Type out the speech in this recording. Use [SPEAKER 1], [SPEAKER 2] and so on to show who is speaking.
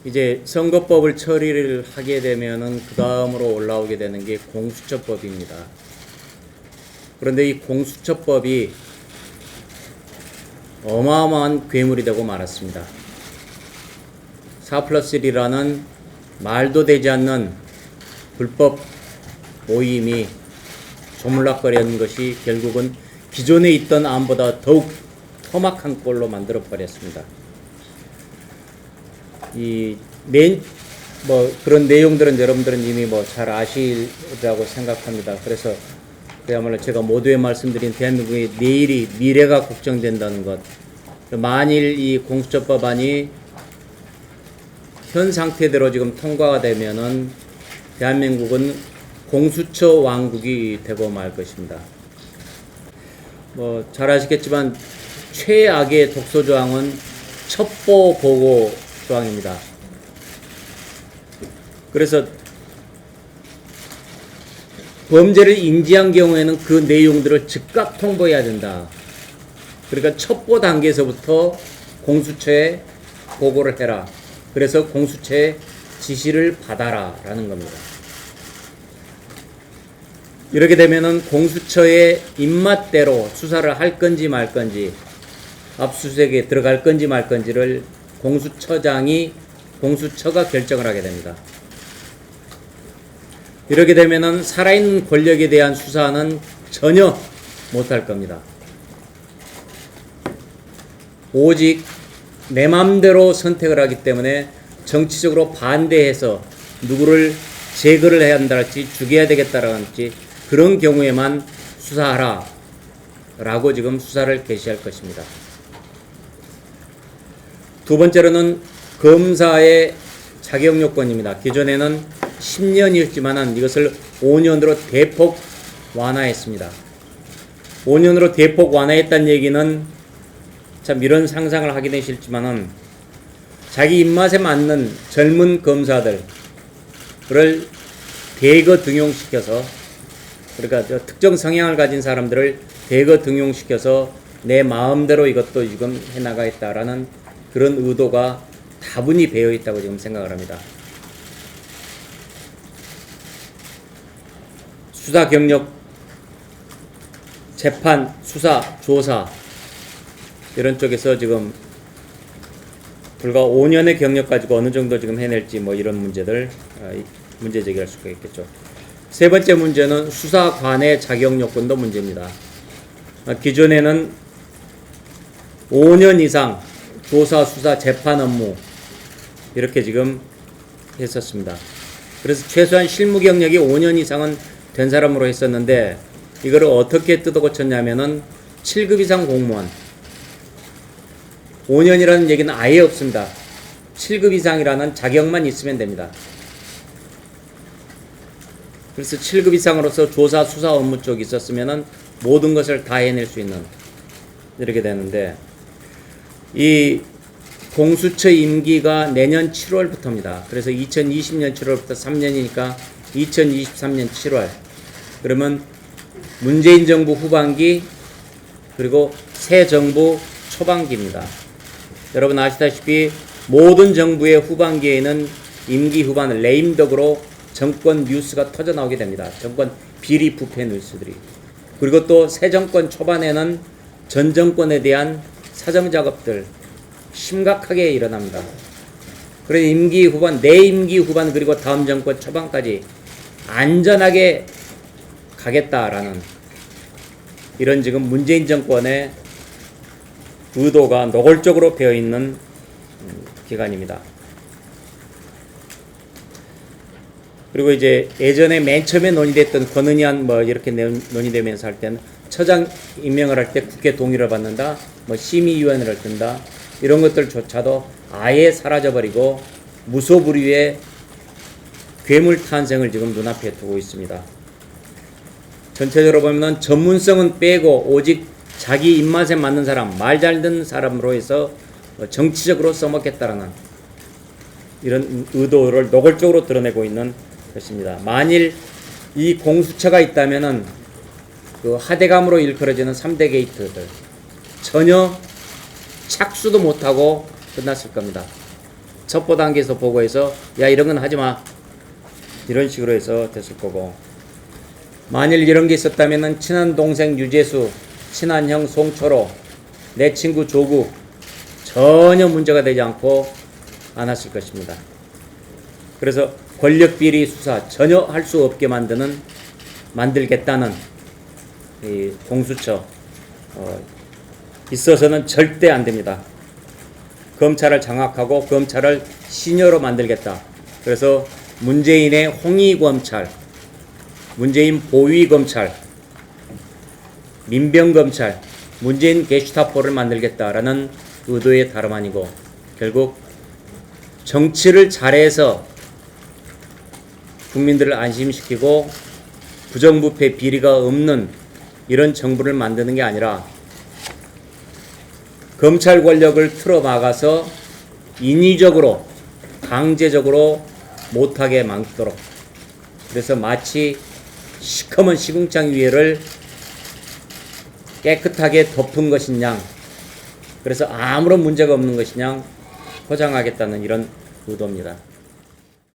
[SPEAKER 1] 이제 선거법을 처리를 하게 되면은 그 다음으로 올라오게 되는 게 공수처법입니다. 그런데 이 공수처법이 어마어마한 괴물이 되고 말았습니다. 4+1이라는 말도 되지 않는 불법 모임이 조물락거리는 것이 결국은 기존에 있던 안보다 더욱 험악한 꼴로 만들어 버렸습니다. 그런 내용들은 여러분들은 이미 잘 아시리라고 생각합니다. 그래서 그야말로 제가 모두에 말씀드린 대한민국의 내일이 미래가 걱정된다는 것. 만일 이 공수처법안이 현 상태대로 지금 통과가 되면은 대한민국은 공수처 왕국이 되고 말 것입니다. 잘 아시겠지만 최악의 독소 조항은 첩보 보고 조항입니다. 그래서 범죄를 인지한 경우에는 그 내용들을 즉각 통보해야 된다. 그러니까 첩보 단계에서부터 공수처에 보고를 해라. 그래서 공수처에 지시를 받아라 라는 겁니다. 이렇게 되면은 공수처의 입맛대로 수사를 할 건지 말 건지, 압수수색에 들어갈 건지 말 건지를 공수처가 결정을 하게 됩니다. 이렇게 되면은 살아있는 권력에 대한 수사는 전혀 못할 겁니다. 오직 내 맘대로 선택을 하기 때문에 정치적으로 반대해서 누구를 제거를 해야 한다랄지 죽여야 되겠다랄지 그런 경우에만 수사하라 라고 지금 수사를 개시할 것입니다. 두 번째로는 검사의 자격 요건입니다. 기존에는 10년이었지만 이것을 5년으로 대폭 완화했습니다. 5년으로 대폭 완화했다는 얘기는 참 이런 상상을 하기는 싫지만은 자기 입맛에 맞는 젊은 검사들을 대거 등용시켜서, 그러니까 특정 성향을 가진 사람들을 대거 등용시켜서 내 마음대로 이것도 지금 해나가겠다라는 그런 의도가 다분히 배어 있다고 지금 생각을 합니다. 수사 경력, 재판, 수사, 조사 이런 쪽에서 지금 불과 5년의 경력 가지고 어느 정도 지금 해낼지 이런 문제들 문제 제기할 수가 있겠죠. 세 번째 문제는 수사관의 자격 요건도 문제입니다. 기존에는 5년 이상 조사, 수사, 재판 업무 이렇게 지금 했었습니다. 그래서 최소한 실무 경력이 5년 이상은 된 사람으로 했었는데 이거를 어떻게 뜯어고쳤냐면은 7급 이상 공무원, 5년이라는 얘기는 아예 없습니다. 7급 이상이라는 자격만 있으면 됩니다. 그래서 7급 이상으로서 조사, 수사 업무 쪽이 있었으면은 모든 것을 다 해낼 수 있는 이렇게 되는데, 이 공수처 임기가 내년 7월부터입니다. 그래서 2020년 7월부터 3년이니까 2023년 7월. 그러면 문재인 정부 후반기 그리고 새 정부 초반기입니다. 여러분 아시다시피 모든 정부의 후반기에는 임기 후반 레임덕으로 정권 뉴스가 터져 나오게 됩니다. 정권 비리 부패 뉴스들이. 그리고 또 새 정권 초반에는 전 정권에 대한 사정 작업들 심각하게 일어납니다. 그래서 임기 후반, 내 임기 후반 그리고 다음 정권 초반까지 안전하게 가겠다라는 이런 지금 문재인 정권의 의도가 노골적으로 배어 있는 기간입니다. 그리고 이제 예전에 맨 처음에 논의됐던 권은희안 이렇게 논의되면서 할 때는 처장 임명을 할 때 국회 동의를 받는다, 심의위원회를 든다, 이런 것들조차도 아예 사라져버리고 무소불위의 괴물 탄생을 지금 눈앞에 두고 있습니다. 전체적으로 보면 전문성은 빼고 오직 자기 입맛에 맞는 사람, 말 잘 듣는 사람으로 해서 정치적으로 써먹겠다라는 이런 의도를 노골적으로 드러내고 있는 것입니다. 만일 이 공수처가 있다면은 그 하대감으로 일컬어지는 3대 게이트들 전혀 착수도 못하고 끝났을 겁니다. 첩보 단계에서 보고해서 야 이런 건 하지 마 이런 식으로 해서 됐을 거고, 만일 이런 게 있었다면은 친한 동생 유재수, 친한 형 송철호, 내 친구 조국 전혀 문제가 되지 않고 않았을 것입니다. 그래서 권력비리 수사 전혀 할 수 없게 만들겠다는 이 공수처 있어서는 절대 안 됩니다. 검찰을 장악하고 검찰을 시녀로 만들겠다. 그래서 문재인의 홍의검찰, 문재인 보위검찰, 민병검찰, 문재인 게슈타포를 만들겠다라는 의도의 다름 아니고, 결국 정치를 잘해서 국민들을 안심시키고 부정부패 비리가 없는 이런 정부를 만드는 게 아니라 검찰 권력을 틀어막아서 인위적으로 강제적으로 못하게 막도록, 그래서 마치 시커먼 시궁창 위에를 깨끗하게 덮은 것이냐, 그래서 아무런 문제가 없는 것이냐 포장하겠다는 이런 의도입니다.